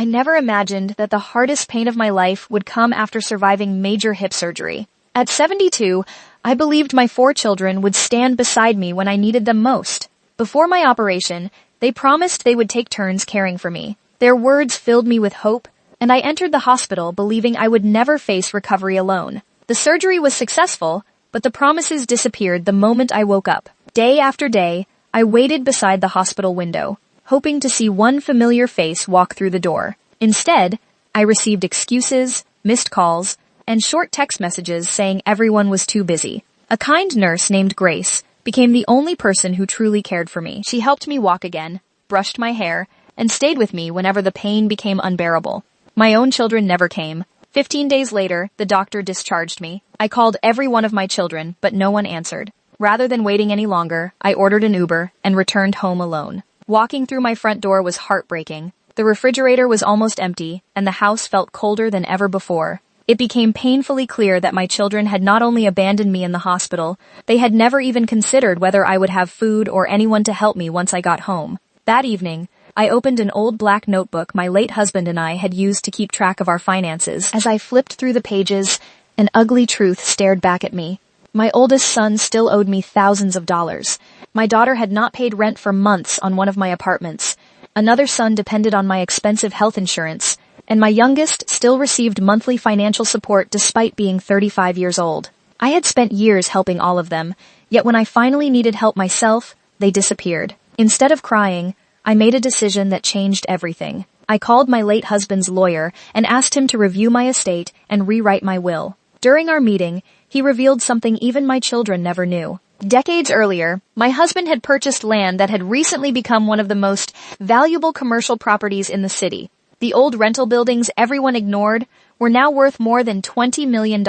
I never imagined that the hardest pain of my life would come after surviving major hip surgery. At 72, I believed my 4 children would stand beside me when I needed them most. Before my operation, they promised they would take turns caring for me. Their words filled me with hope, and I entered the hospital believing I would never face recovery alone. The surgery was successful, but the promises disappeared the moment I woke up. Day after day, I waited beside the hospital window, hoping to see one familiar face walk through the door. Instead, I received excuses, missed calls, and short text messages saying everyone was too busy. A kind nurse named Grace became the only person who truly cared for me. She helped me walk again, brushed my hair, and stayed with me whenever the pain became unbearable. My own children never came. 15 days later, the doctor discharged me. I called every one of my children, but no one answered. Rather than waiting any longer, I ordered an Uber and returned home alone. Walking through my front door was heartbreaking. The refrigerator was almost empty, and the house felt colder than ever before. It became painfully clear that my children had not only abandoned me in the hospital, they had never even considered whether I would have food or anyone to help me once I got home. That evening, I opened an old black notebook my late husband and I had used to keep track of our finances. As I flipped through the pages, an ugly truth stared back at me. My oldest son still owed me thousands of dollars. My daughter had not paid rent for months on one of my apartments. Another son depended on my expensive health insurance, and my youngest still received monthly financial support despite being 35 years old. I had spent years helping all of them, yet when I finally needed help myself, they disappeared. Instead of crying, I made a decision that changed everything. I called my late husband's lawyer and asked him to review my estate and rewrite my will. During our meeting, he revealed something even my children never knew. Decades earlier, my husband had purchased land that had recently become one of the most valuable commercial properties in the city. The old rental buildings everyone ignored were now worth more than $20 million.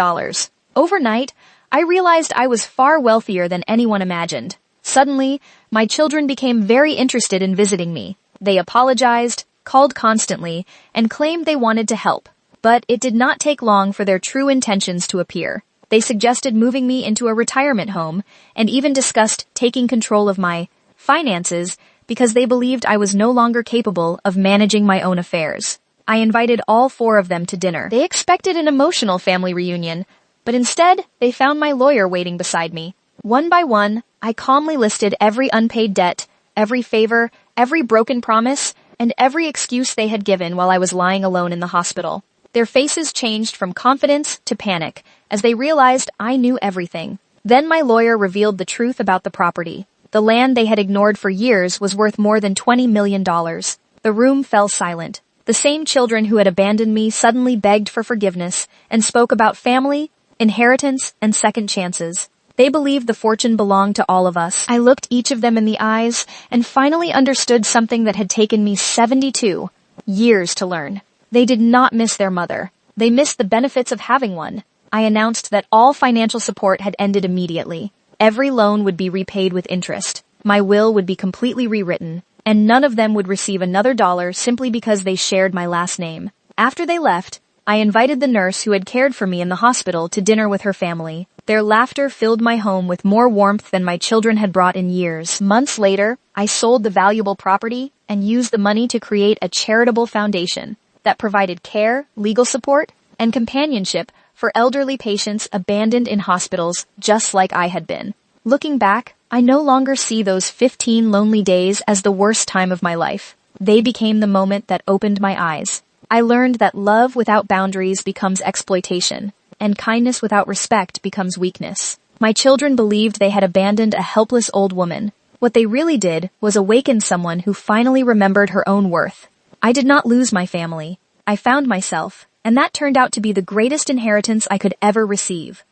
Overnight, I realized I was far wealthier than anyone imagined. Suddenly, my children became very interested in visiting me. They apologized, called constantly, and claimed they wanted to help. But it did not take long for their true intentions to appear. They suggested moving me into a retirement home and even discussed taking control of my finances because they believed I was no longer capable of managing my own affairs. I invited all 4 of them to dinner. They expected an emotional family reunion, but instead they found my lawyer waiting beside me. One by one, I calmly listed every unpaid debt, every favor, every broken promise, and every excuse they had given while I was lying alone in the hospital. Their faces changed from confidence to panic as they realized I knew everything. Then my lawyer revealed the truth about the property. The land they had ignored for years was worth more than $20 million. The room fell silent. The same children who had abandoned me suddenly begged for forgiveness and spoke about family, inheritance, and second chances. They believed the fortune belonged to all of us. I looked each of them in the eyes and finally understood something that had taken me 72 years to learn. They did not miss their mother. They missed the benefits of having one. I announced that all financial support had ended immediately. Every loan would be repaid with interest. My will would be completely rewritten, and none of them would receive another dollar simply because they shared my last name. After they left, I invited the nurse who had cared for me in the hospital to dinner with her family. Their laughter filled my home with more warmth than my children had brought in years. Months later, I sold the valuable property and used the money to create a charitable foundation that provided care, legal support, and companionship for elderly patients abandoned in hospitals just like I had been. Looking back, I no longer see those 15 lonely days as the worst time of my life. They became the moment that opened my eyes. I learned that love without boundaries becomes exploitation, and kindness without respect becomes weakness. My children believed they had abandoned a helpless old woman. What they really did was awaken someone who finally remembered her own worth. I did not lose my family. I found myself, and that turned out to be the greatest inheritance I could ever receive.